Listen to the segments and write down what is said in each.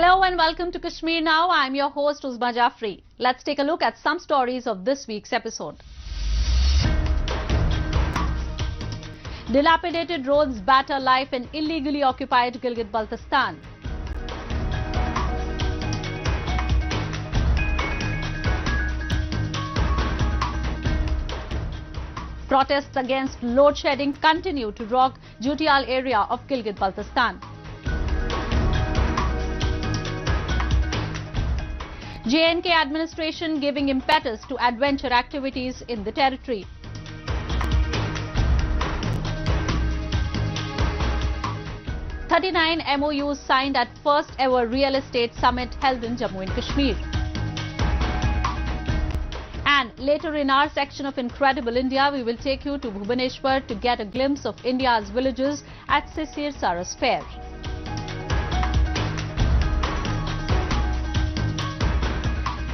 Hello and welcome to Kashmir Now. I'm your host Uzma Jafri. Let's take a look at some stories of this week's episode. Dilapidated roads batter life in illegally occupied Gilgit-Baltistan. Protests against load shedding continue to rock Jutial area of Gilgit-Baltistan. J&K administration giving impetus to adventure activities in the territory. "39 MOUs signed at first ever real estate summit held in Jammu and Kashmir. And later in our section of Incredible India, we will take you to Bhubaneswar to get a glimpse of India's villages at Sisir Saras Fair.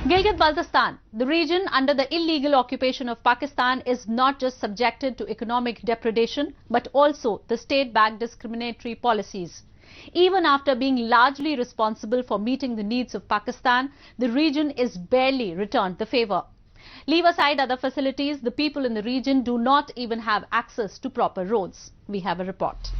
Gilgit-Baltistan, the region under the illegal occupation of Pakistan, is not just subjected to economic depredation, but also the state-backed discriminatory policies. Even after being largely responsible for meeting the needs of Pakistan, the region is barely returned the favor. Leave aside other facilities, the people in the region do not even have access to proper roads. We have a report.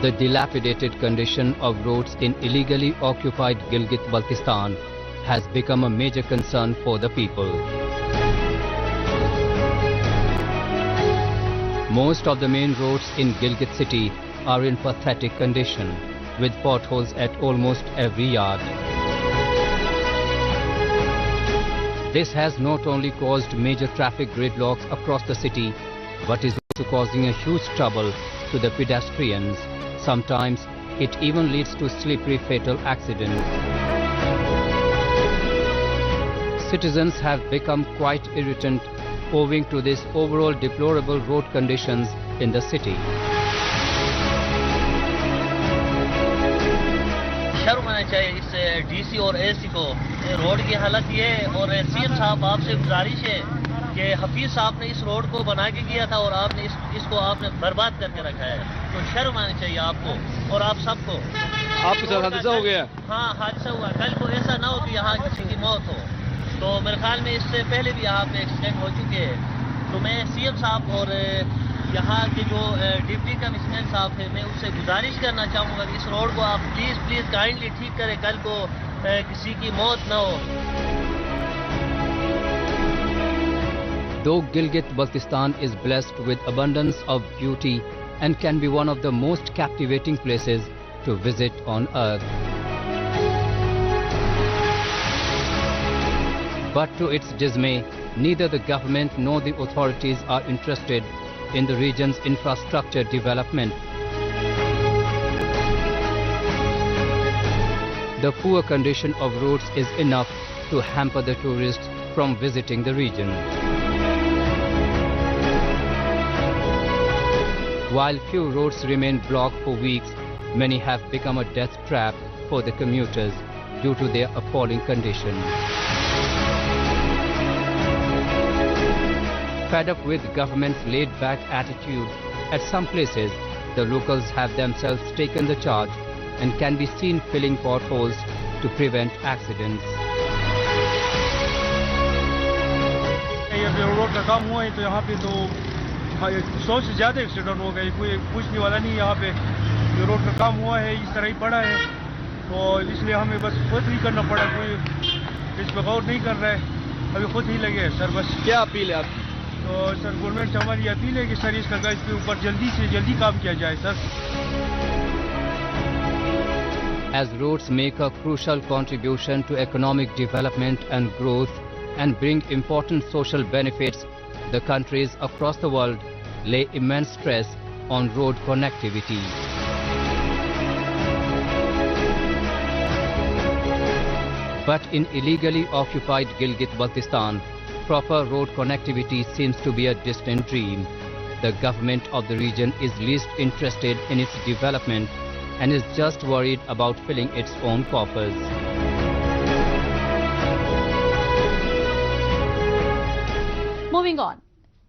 The dilapidated condition of roads in illegally occupied Gilgit-Baltistan has become a major concern for the people. Most of the main roads in Gilgit city are in pathetic condition, with potholes at almost every yard. This has not only caused major traffic gridlocks across the city, but is also causing a huge trouble to the pedestrians. Sometimes it even leads to slippery fatal accidents. Citizens have become quite irritant owing to this overall deplorable road conditions in the city. शर्म आना चाहिए इस DC और AC को। Road की हालत ये है और सीएम साहब आपसे गुजारिश है कि हफीज साहब ने इस रोड को बना के किया था और आपने इसको आपने बर्बाद करके रखा है। तो शर्म आनी चाहिए आपको और आप सबको। आपके साथ हादसा हो गया? हाँ, हादसा हुआ। कल को ऐसा ना हो कि यहाँ किसी की मौत हो। तो मेरे ख्याल में इससे पहले भी यहाँ पे एक्सीडेंट हो चुके हैं। तो मैं सीएम साहब और यहाँ के जो डिप्टी कमिश्नर साहब है, मैं उससे गुजारिश करना चाहूँगा कि इस रोड को आप प्लीज़ काइंडली ठीक करें, कल को किसी की मौत ना हो। Though Gilgit-Baltistan is blessed with abundance of beauty and can be one of the most captivating places to visit on earth, but to its dismay, neither the government nor the authorities are interested in the region's infrastructure development. The poor condition of roads is enough to hamper the tourists from visiting the region. While few roads remain blocked for weeks, many have become a death trap for the commuters due to their appalling condition. Fed up with government's laid-back attitude, at some places, the locals have themselves taken the charge and can be seen filling potholes to prevent accidents. Road का काम हुआ है तो यहाँ पे तो 100 से ज़्यादा एक्सीडेंट हो गए। कोई पूछने वाला नहीं। यहाँ पे जो रोड का काम हुआ है इस तरह ही पड़ा है, तो इसलिए हमें बस खुद ही करना पड़ा। कोई इस पर गौर नहीं कर रहा है, अभी खुद ही लगे सर। बस क्या अपील है आपकी? तो सर गवर्नमेंट से हमारी अपील है कि सर इसके ऊपर जल्दी से जल्दी काम किया जाए sir. As roads make a crucial contribution to economic development and growth and bring important social benefits, the countries across the world lay immense stress on road connectivity. But in illegally occupied Gilgit-Baltistan, proper road connectivity seems to be a distant dream. The government of the region is least interested in its development and is just worried about filling its own coffers. Moving on.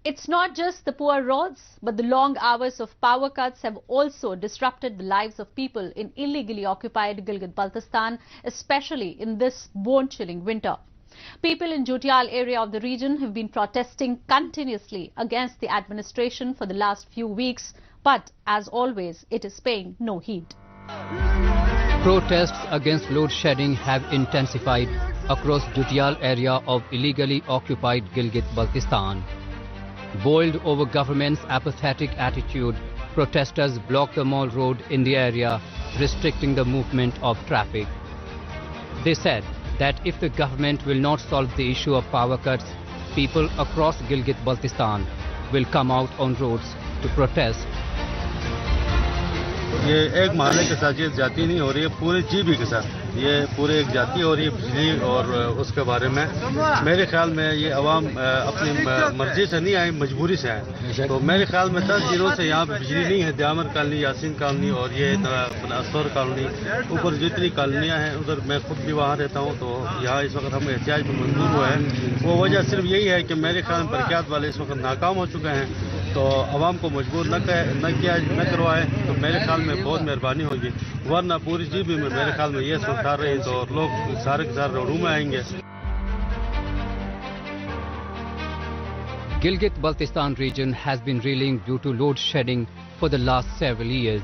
It's not just the poor roads, but the long hours of power cuts have also disrupted the lives of people in illegally occupied Gilgit-Baltistan, especially in this bone-chilling winter. People in Jutial area of the region have been protesting continuously against the administration for the last few weeks, but as always, it is paying no heed. Protests against load shedding have intensified across Jutial area of illegally occupied Gilgit-Baltistan. Boiled over government's apathetic attitude, protesters blocked the Mall Road in the area, restricting the movement of traffic. They said that if the government will not solve the issue of power cuts, people across Gilgit-Baltistan will come out on roads to protest. ये एक महल्ले के साथ ये जाति नहीं हो रही है, पूरे जीबी के साथ ये पूरे एक जाति हो रही है बिजली और उसके बारे में। मेरे ख्याल में ये अवाम अपनी मर्जी से नहीं आए, मजबूरी से आए। तो मेरे ख्याल में 10 दिनों से यहाँ पे बिजली नहीं है। द्यामर कॉलोनी, यासीन कॉलोनी और ये असौर कॉलोनी, ऊपर जितनी कॉलोनियाँ हैं उधर मैं खुद भी वहाँ रहता हूँ। तो यहाँ इस वक्त हमें एहतियाज में मंजूर हुआ है। वो वजह सिर्फ यही है कि मेरे ख्याल में बरक़ियात वाले इस वक्त नाकाम हो चुके हैं, तो अवाम को मजबूर न करवाए तो मेरे ख्याल में बहुत मेहरबानी होगी। वरना पूरी जीबी में मेरे ख्याल में ये सरकार रही तो लोग सारे के सारे रोडों में आएंगे। Gilgit-Baltistan region has been reeling due to load shedding for the last several years.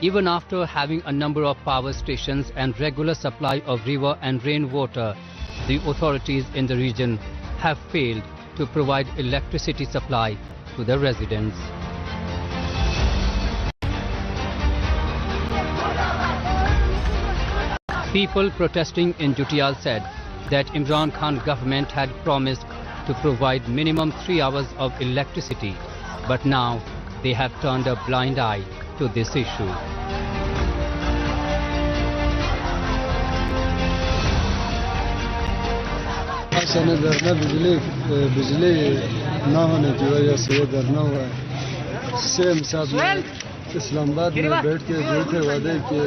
Even after having a number of power stations and regular supply of river and rainwater, the authorities in the region have failed to provide electricity supply to the residents. People protesting in Jutial said that Imran Khan government had promised to provide minimum 3 hours of electricity, but now they have turned a blind eye to this issue. बिजली ना होने की वजह से ये धरना हुआ है। सेम साहब इस्लामाबाद में बैठ के झूठे वादे किए,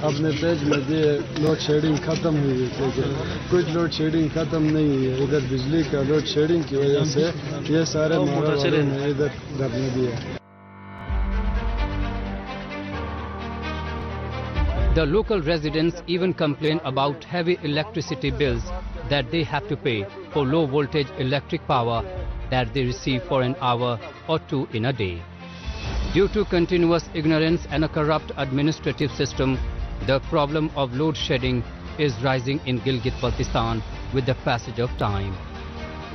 अपने पेज में दिए लोड शेडिंग खत्म हुई है, लेकिन कुछ लोड शेडिंग खत्म नहीं हुई है। इधर बिजली का लोड शेडिंग की वजह से ये सारे मामले ने इधर धरने दिया। The local residents even complain about heavy electricity bills that they have to pay for low voltage electric power that they receive for an hour or two in a day. Due to continuous ignorance and a corrupt administrative system, the problem of load shedding is rising in Gilgit-Baltistan with the passage of time.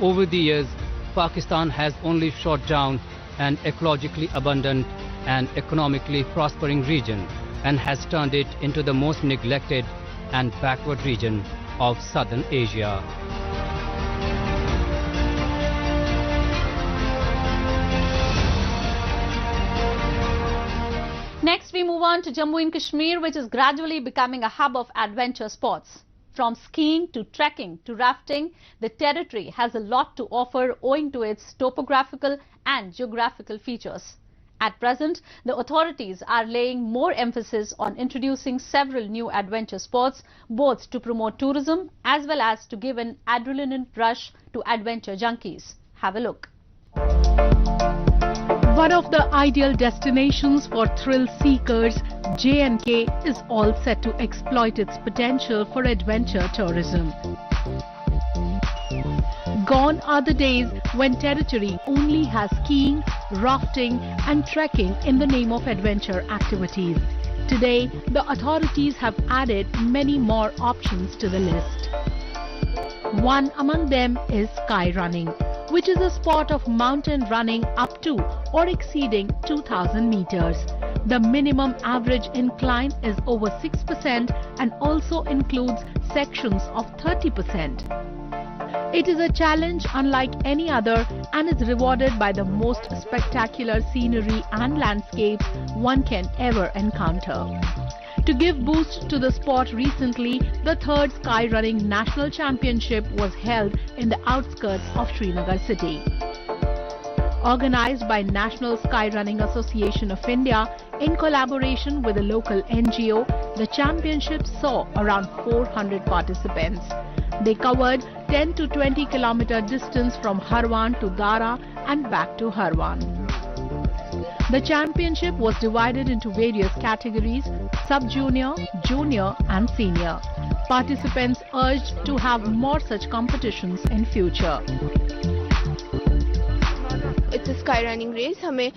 Over the years, Pakistan has only shot down an ecologically abundant and economically prospering region and has turned it into the most neglected and backward region of Southern Asia. Next, we move on to Jammu and Kashmir, which is gradually becoming a hub of adventure sports. From skiing to trekking to rafting, the territory has a lot to offer owing to its topographical and geographical features. At present, the authorities are laying more emphasis on introducing several new adventure sports, both to promote tourism as well as to give an adrenaline rush to adventure junkies. Have a look. One of the ideal destinations for thrill seekers, J&K is all set to exploit its potential for adventure tourism. Gone are the days when territory only has skiing, rafting and trekking in the name of adventure activities. Today, the authorities have added many more options to the list. One among them is sky running, which is a sport of mountain running up to or exceeding 2,000 meters. The minimum average incline is over 6% and also includes sections of 30%. It is a challenge unlike any other and is rewarded by the most spectacular scenery and landscapes one can ever encounter. To give boost to the sport recently, the 3rd Skyrunning National Championship was held in the outskirts of Srinagar city. Organized by National Skyrunning Association of India in collaboration with a local NGO, the championship saw around 400 participants. They covered 10 to 20 kilometer distance from Harwan to Dara and back to Harwan. The championship was divided into various categories: sub-junior, junior and senior. Participants urged to have more such competitions in future. It's a sky running race. हमें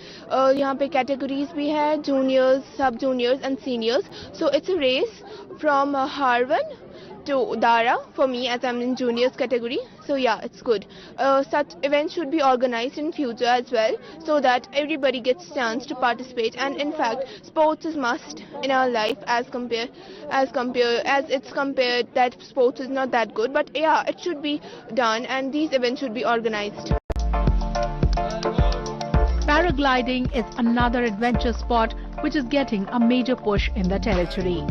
यहाँ पे categories भी है, juniors, sub-juniors and seniors. So it's a race from Harwan to Dara for me, as I'm in juniors category. So yeah, it's good. Such events should be organized in future as well, so that everybody gets chance to participate. And in fact, sports is must in our life as it's compared that sports is not that good. But yeah, it should be done, and these events should be organized. Paragliding is another adventure sport which is getting a major push in the territory.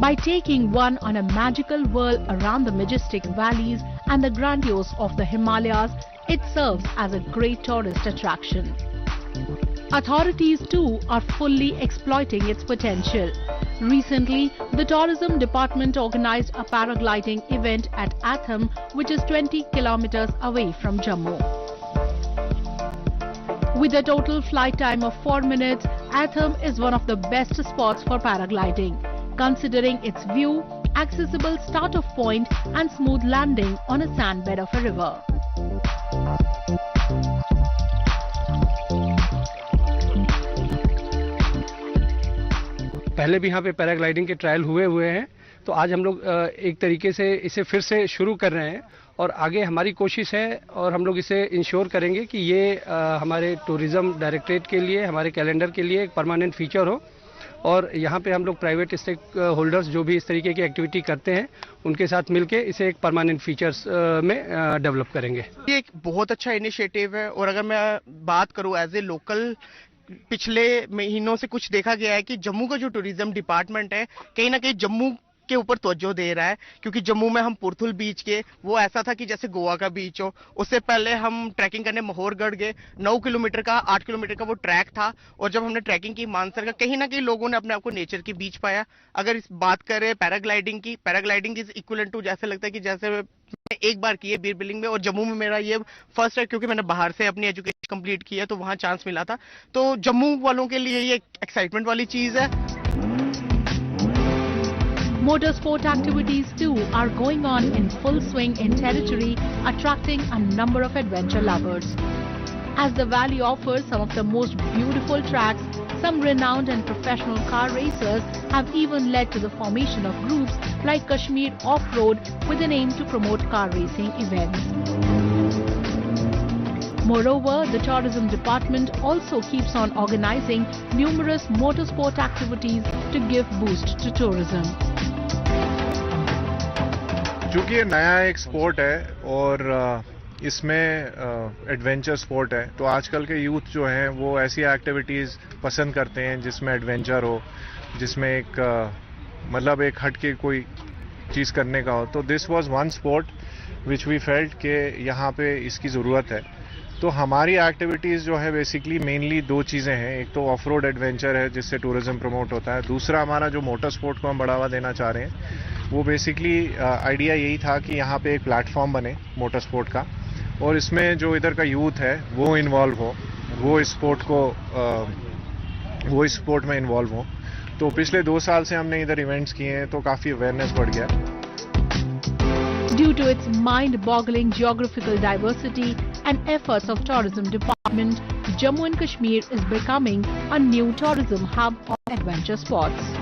By taking one on a magical whirl around the majestic valleys and the grandiose of the Himalayas, it serves as a great tourist attraction. Authorities too are fully exploiting its potential. Recently, the Tourism Department organized a paragliding event at Atham, which is 20 kilometers away from Jammu. With a total flight time of 4 minutes, Atham is one of the best spots for paragliding, considering its view, accessible start-off point and smooth landing on a sand bed of a river. पहले भी यहाँ पे paragliding के trial हुए हैं, तो आज हम लोग एक तरीके से इसे फिर से शुरू कर रहे हैं और आगे हमारी कोशिश है और हम लोग इसे इंश्योर करेंगे कि ये हमारे टूरिज्म डायरेक्टरेट के लिए, हमारे कैलेंडर के लिए एक परमानेंट फीचर हो और यहाँ पे हम लोग प्राइवेट स्टेक होल्डर्स जो भी इस तरीके की एक्टिविटी करते हैं उनके साथ मिलके इसे एक परमानेंट फीचर्स में डेवलप करेंगे। ये एक बहुत अच्छा इनिशिएटिव है और अगर मैं बात करूँ एज ए लोकल, पिछले महीनों से कुछ देखा गया है कि जम्मू का जो टूरिज्म डिपार्टमेंट है कहीं ना कहीं जम्मू के ऊपर तवज्जो दे रहा है, क्योंकि जम्मू में हम पुरथुल बीच के वो ऐसा था कि जैसे गोवा का बीच हो। उससे पहले हम ट्रैकिंग करने महोरगढ़ गए, 9 किलोमीटर का 8 किलोमीटर का वो ट्रैक था और जब हमने ट्रैकिंग की मानसर का, कहीं ना कहीं लोगों ने अपने आप को नेचर के बीच पाया। अगर इस बात करें पैराग्लाइडिंग की, पैराग्लाइडिंग इज इक्विवेलेंट टू, जैसे लगता है कि जैसे मैंने एक बार की है बीर बिलिंग में और जम्मू में मेरा ये फर्स्ट है, क्योंकि मैंने बाहर से अपनी एजुकेशन कंप्लीट की है तो वहां चांस मिला था। तो जम्मू वालों के लिए ये एक्साइटमेंट वाली चीज है। Motorsport activities too are going on in full swing in territory, attracting a number of adventure lovers. As the valley offers some of the most beautiful tracks, some renowned and professional car racers have even led to the formation of groups like Kashmir Off-Road with an aim to promote car racing events. Moreover, the Tourism Department also keeps on organizing numerous motorsport activities to give boost to tourism. चूँकि ये नया एक sport है और इसमें adventure sport है, तो आजकल के यूथ जो हैं वो ऐसी एक्टिविटीज़ पसंद करते हैं जिसमें एडवेंचर हो, जिसमें एक मतलब एक हट के कोई चीज़ करने का हो। तो this was one sport which we felt कि यहाँ पे इसकी ज़रूरत है। तो हमारी एक्टिविटीज़ जो है बेसिकली मेनली दो चीज़ें हैं, एक तो ऑफ रोड एडवेंचर है जिससे टूरिज्म प्रमोट होता है, दूसरा हमारा जो मोटर स्पोर्ट को हम बढ़ावा देना चाह रहे हैं वो बेसिकली आइडिया यही था कि यहाँ पे एक प्लेटफॉर्म बने मोटर स्पोर्ट का और इसमें जो इधर का यूथ है वो इन्वॉल्व हो, वो इस स्पोर्ट में इन्वॉल्व हो। तो पिछले 2 साल से हमने इधर इवेंट्स किए हैं तो काफ़ी अवेयरनेस बढ़ गया। Due to its mind-boggling geographical diversity and efforts of Tourism Department, Jammu and Kashmir is becoming a new tourism hub of adventure sports.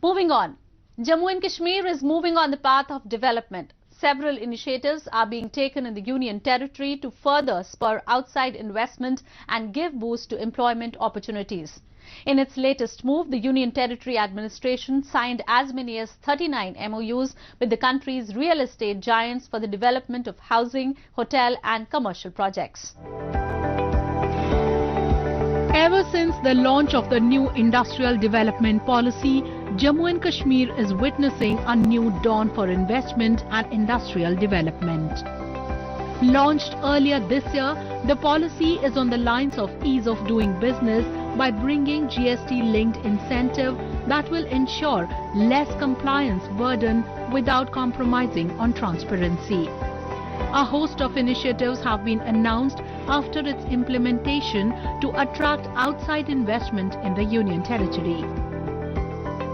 Moving on, Jammu and Kashmir is moving on the path of development. Several initiatives are being taken in the Union Territory to further spur outside investment and give boost to employment opportunities. In its latest move, the Union Territory Administration signed as many as 39 MOUs with the country's real estate giants for the development of housing, hotel and commercial projects. Ever since the launch of the new industrial development policy, Jammu and Kashmir is witnessing a new dawn for investment and industrial development. Launched earlier this year, the policy is on the lines of ease of doing business by bringing GST-linked incentive that will ensure less compliance burden without compromising on transparency. A host of initiatives have been announced after its implementation to attract outside investment in the Union Territory.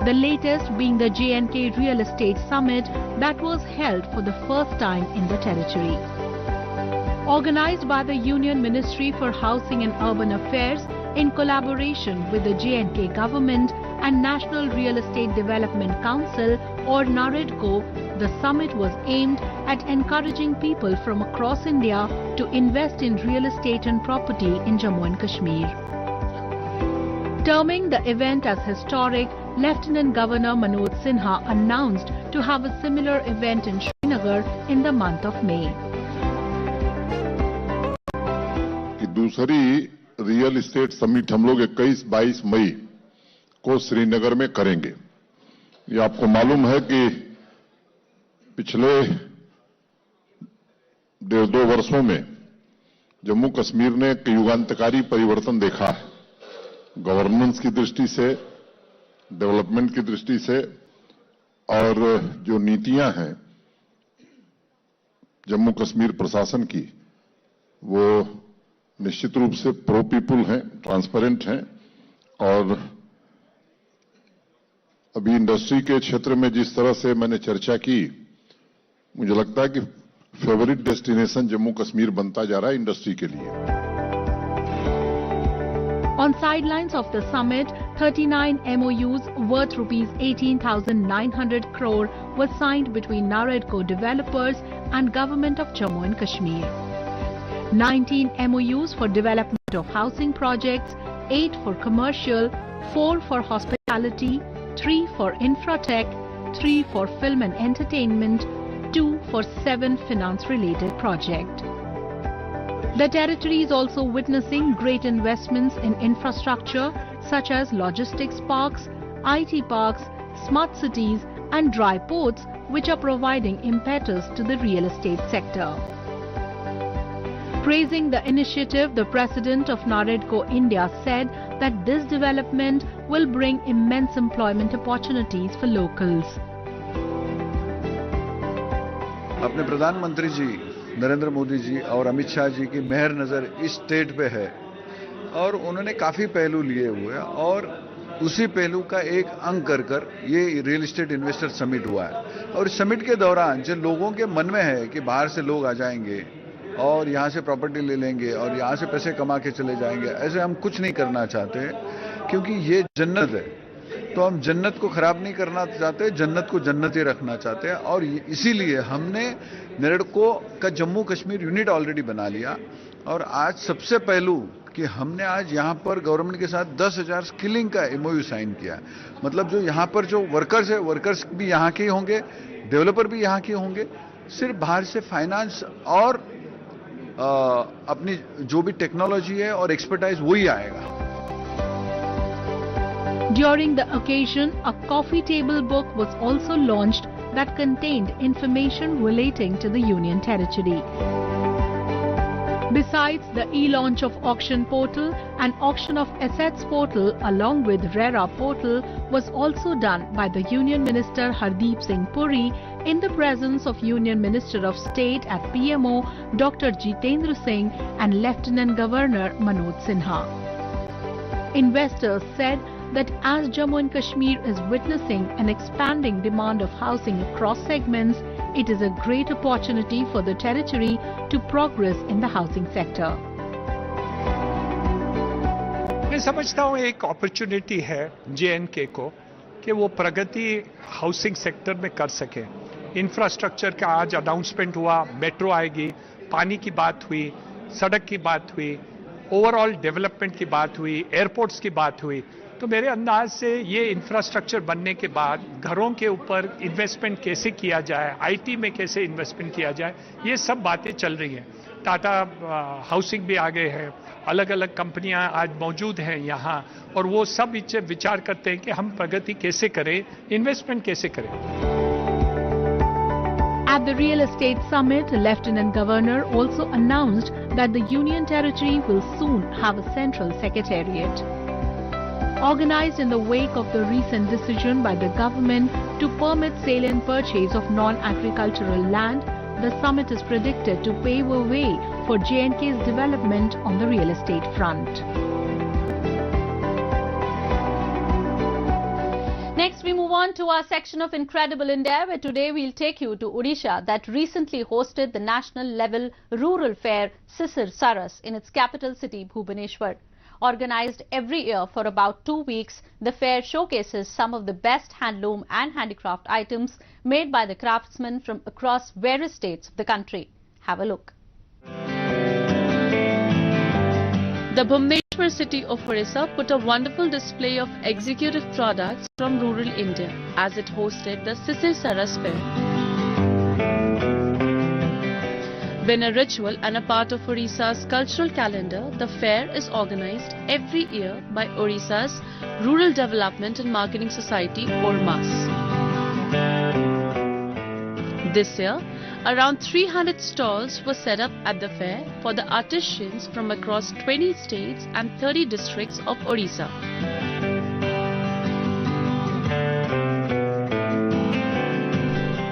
The latest being the J&K Real Estate Summit that was held for the first time in the territory. Organized by the Union Ministry for Housing and Urban Affairs in collaboration with the J&K government and National Real Estate Development Council or NAREDCO, the summit was aimed at encouraging people from across India to invest in real estate and property in Jammu and Kashmir. Terming the event as historic, Lieutenant Governor Manoj Sinha announced to have a similar event in Srinagar in the month of May. दूसरी real estate summit हम लोग 21-22 मई को श्रीनगर में करेंगे। ये आपको मालूम है कि पिछले 1.5-2 वर्षों में जम्मू कश्मीर ने एक युगांतकारी परिवर्तन देखा है, गवर्नेंस की दृष्टि से, डेवलपमेंट की दृष्टि से, और जो नीतियां हैं जम्मू कश्मीर प्रशासन की वो निश्चित रूप से प्रो पीपुल हैं, ट्रांसपेरेंट हैं, और अभी इंडस्ट्री के क्षेत्र में जिस तरह से मैंने चर्चा की, मुझे लगता है कि फेवरेट डेस्टिनेशन जम्मू कश्मीर बनता जा रहा है इंडस्ट्री के लिए। On sidelines of the summit, 39 MOUs worth rupees 18,900 crore were signed between NAREDCO developers and Government of Jammu and Kashmir. 19 MOUs for development of housing projects, 8 for commercial, 4 for hospitality, 3 for infratech, 3 for film and entertainment, 2 for 7 finance-related projects. The territory is also witnessing great investments in infrastructure such as logistics parks, IT parks, smart cities and dry ports, which are providing impetus to the real estate sector. Praising the initiative, the president of NAREDCO India said that this development will bring immense employment opportunities for locals. अपने प्रधानमंत्री जी नरेंद्र मोदी जी और अमित शाह जी की मेहर नज़र इस state पे है और उन्होंने काफ़ी पहलू लिए हुए हैं और उसी पहलू का एक अंग कर ये रियल एस्टेट इन्वेस्टर समिट हुआ है। और इस समिट के दौरान जो लोगों के मन में है कि बाहर से लोग आ जाएंगे और यहाँ से प्रॉपर्टी ले लेंगे और यहाँ से पैसे कमा के चले जाएंगे, ऐसे हम कुछ नहीं करना चाहते, क्योंकि ये जन्नत है। तो हम जन्नत को खराब नहीं करना चाहते, जन्नत को जन्नत ही रखना चाहते हैं। और इसीलिए हमने NAREDCO का जम्मू कश्मीर यूनिट ऑलरेडी बना लिया। और आज सबसे पहलू कि हमने आज यहाँ पर गवर्नमेंट के साथ 10,000 स्किलिंग का MOU साइन किया। मतलब जो यहाँ पर जो वर्कर्स है, वर्कर्स भी यहाँ के होंगे, डेवलपर भी यहाँ के होंगे, सिर्फ बाहर से फाइनेंस और अपनी जो भी टेक्नोलॉजी है और एक्सपर्टाइज वही आएगा। During the occasion, a coffee table book was also launched that contained information relating to the Union Territory. Besides, the e-launch of Auction Portal and Auction of Assets Portal along with RERA Portal was also done by the Union Minister Hardeep Singh Puri in the presence of Union Minister of State at PMO Dr. Jitendra Singh and Lieutenant Governor Manoj Sinha. Investors said that as Jammu and Kashmir is witnessing an expanding demand of housing across segments, it is a great opportunity for the territory to progress in the housing sector. मैं समझता हूँ एक opportunity है J&K को कि वो प्रगति housing sector में कर सके। इंफ्रास्ट्रक्चर का आज अनाउंसमेंट हुआ, मेट्रो आएगी, पानी की बात हुई, सड़क की बात हुई, ओवरऑल डेवलपमेंट की बात हुई, एयरपोर्ट्स की बात हुई। तो मेरे अंदाज से ये इंफ्रास्ट्रक्चर बनने के बाद घरों के ऊपर इन्वेस्टमेंट कैसे किया जाए, IT में कैसे इन्वेस्टमेंट किया जाए, ये सब बातें चल रही हैं। टाटा हाउसिंग भी आ गए हैं, अलग अलग कंपनियां आज मौजूद हैं यहाँ, और वो सब विचार करते हैं कि हम प्रगति कैसे करें, इन्वेस्टमेंट कैसे करें। At At the Real Estate Summit, Lieutenant Governor also announced that the Union Territory will soon have a central secretariat. Organized in the wake of the recent decision by the government to permit sale and purchase of non-agricultural land, the summit is predicted to pave a way for J&K's development on the real estate front. Next, we move on to our section of Incredible India, where today we'll take you to Odisha, that recently hosted the national level rural fair Sisir Saras in its capital city Bhubaneswar. Organized every year for about 2 weeks, the fair showcases some of the best handloom and handicraft items made by the craftsmen from across various states of the country. Have a look. The Bhubaneswar city of Orissa put a wonderful display of executive products from rural India as it hosted the Sisir Saras fair. When a ritual and a part of Orissa's cultural calendar, the fair is organized every year by Orissa's Rural Development and Marketing Society, ORMAS. This year, around 300 stalls were set up at the fair for the artisans from across 20 states and 30 districts of Orissa.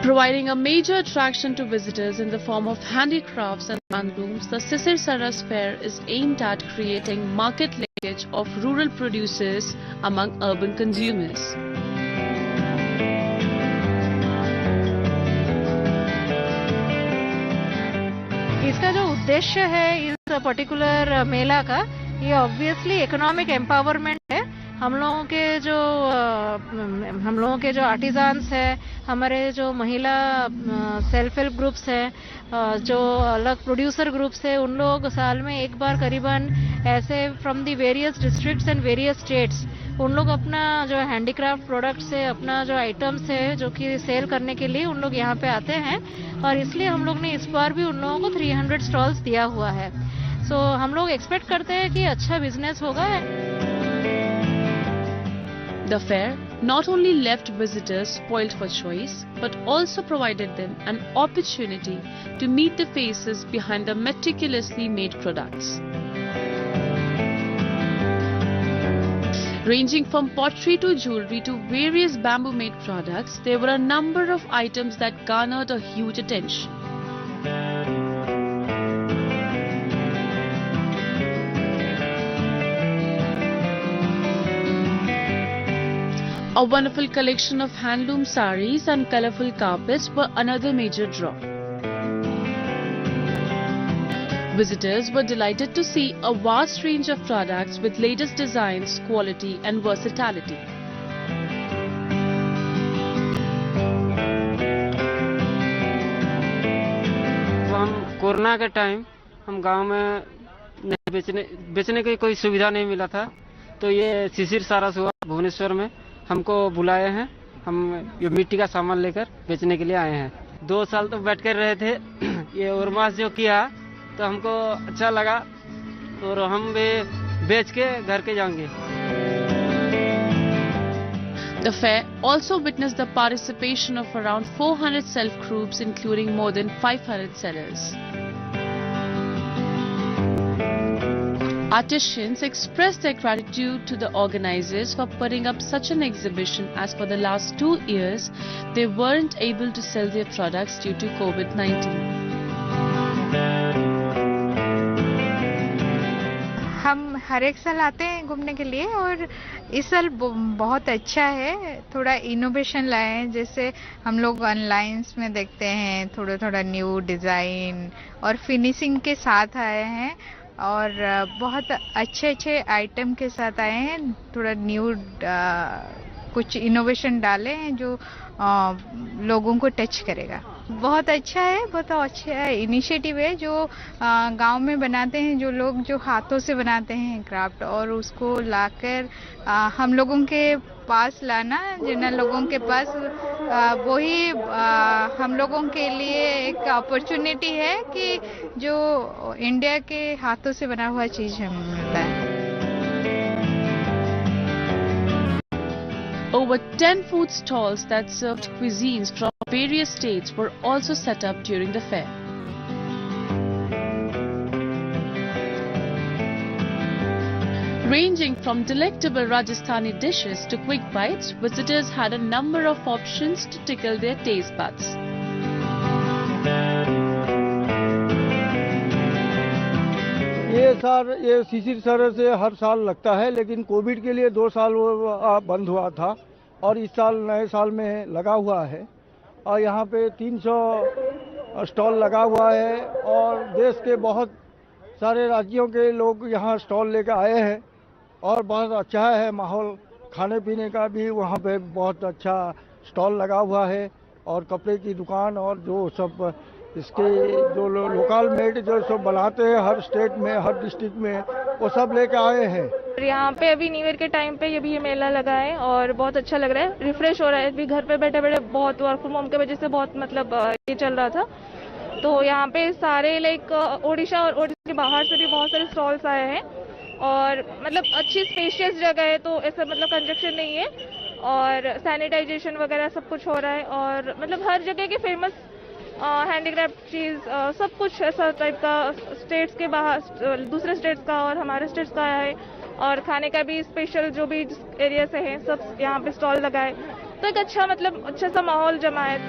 Providing a major attraction to visitors in the form of handicrafts and handlooms, the Sisir Saras fair is aimed at creating market linkage of rural producers among urban consumers. इसका जो उद्देश्य है इस particular मेला का, ये obviously economic empowerment है। हम लोगों के जो आर्टिजान्स है, हमारे जो महिला सेल्फ हेल्प ग्रुप्स हैं, जो अलग प्रोड्यूसर ग्रुप्स है, उन लोग साल में एक बार करीबन ऐसे from the various districts and various states उन लोग अपना जो हैंडीक्राफ्ट प्रोडक्ट्स है, अपना जो आइटम्स है जो कि सेल करने के लिए उन लोग यहाँ पे आते हैं, और इसलिए हम लोग ने इस बार भी उन लोगों को 300 स्टॉल्स दिया हुआ है। सो हम लोग एक्सपेक्ट करते हैं कि अच्छा बिजनेस होगा। The fair not only left visitors spoiled for choice, but also provided them an opportunity to meet the faces behind the meticulously made products. Ranging from pottery to jewelry to various bamboo-made products, there were a number of items that garnered a huge attention. A wonderful collection of handloom saris and colorful carpets were another major draw. Visitors were delighted to see a vast range of products with latest designs, quality and versatility. हम corona के time हम गांव में बेचने की कोई सुविधा नहीं मिला था, तो ये सिसिर सारस हुआ भुवनेश्वर में हमको बुलाए हैं। हम ये मिट्टी का सामान लेकर बेचने के लिए आए हैं। 2 साल तो बैठ कर रहे थे। ये ओरमास जो किया तो हमको अच्छा लगा और हम भी बेच के घर के जाएंगे। The fair also witnessed the participation of around 400 self-groups, including more than 500 sellers. Artisans expressed their gratitude to the organizers for putting up such an exhibition, as for the last 2 years they weren't able to sell their products due to COVID-19. हम हर एक साल आते हैं घूमने के लिए और इस साल बहुत अच्छा है। थोड़ा इनोवेशन लाए हैं, जैसे हम लोग ऑनलाइन में देखते हैं थोड़ा न्यू डिज़ाइन और फिनिशिंग के साथ आए हैं और बहुत अच्छे आइटम के साथ आए हैं। थोड़ा न्यू कुछ इनोवेशन डाले हैं जो लोगों को टच करेगा। बहुत अच्छा है, बहुत अच्छा इनिशिएटिव है जो गांव में बनाते हैं जो लोग, जो हाथों से बनाते हैं क्राफ्ट, और उसको लाकर हम लोगों के पास लाना, जिन लोगों के पास वही हम लोगों के लिए एक अपॉर्चुनिटी है कि जो इंडिया के हाथों से बना हुआ चीज़ हमें मिलता है। Over 10 food stalls that served cuisines from various states were also set up during the fair. Ranging from delectable Rajasthani dishes to quick bites, visitors had a number of options to tickle their taste buds. ये शिशिर सरस से हर साल लगता है, लेकिन Covid के लिए 2 साल वो बंद हुआ था और इस साल नए साल में लगा हुआ है और यहाँ पे 300 स्टॉल लगा हुआ है और देश के बहुत सारे राज्यों के लोग यहाँ स्टॉल लेकर आए हैं और बहुत अच्छा है माहौल। खाने पीने का भी वहाँ पे बहुत अच्छा स्टॉल लगा हुआ है और कपड़े की दुकान और जो सब इसके जो लोकल मेड जो सब बनाते हैं हर स्टेट में हर डिस्ट्रिक्ट में वो सब लेके आए हैं। यहाँ पे अभी न्यू ईयर के टाइम पे ये मेला लगा है और बहुत अच्छा लग रहा है, रिफ्रेश हो रहा है। अभी घर पे बैठे बैठे बहुत वर्क फ्रॉम होम की वजह से बहुत मतलब ये चल रहा था, तो यहाँ पे सारे लाइक ओडिशा और ओडिशा के बाहर से भी बहुत सारे स्टॉल्स आए हैं और मतलब अच्छी स्पेशियस जगह है, तो ऐसा मतलब कंजक्शन नहीं है और सैनिटाइजेशन वगैरह सब कुछ हो रहा है और मतलब हर जगह के फेमस हैंडीक्राफ्ट चीज सब कुछ ऐसा टाइप का स्टेट्स के बाहर दूसरे स्टेट्स का और हमारे स्टेट्स का है और खाने का भी स्पेशल जो भी एरिया से है सब यहाँ पे स्टॉल लगा है, तो एक अच्छा सा माहौल जमा है।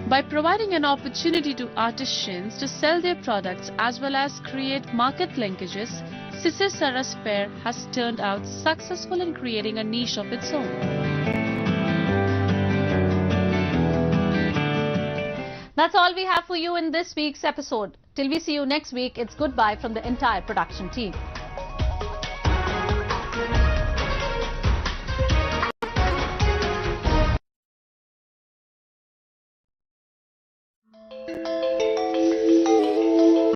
By providing an opportunity to artisans to sell their products as well as create market linkages, Sisir Saras Fair has turned out successful in creating a niche of its own. That's all we have for you in this week's episode. Till we see you next week, it's goodbye from the entire production team.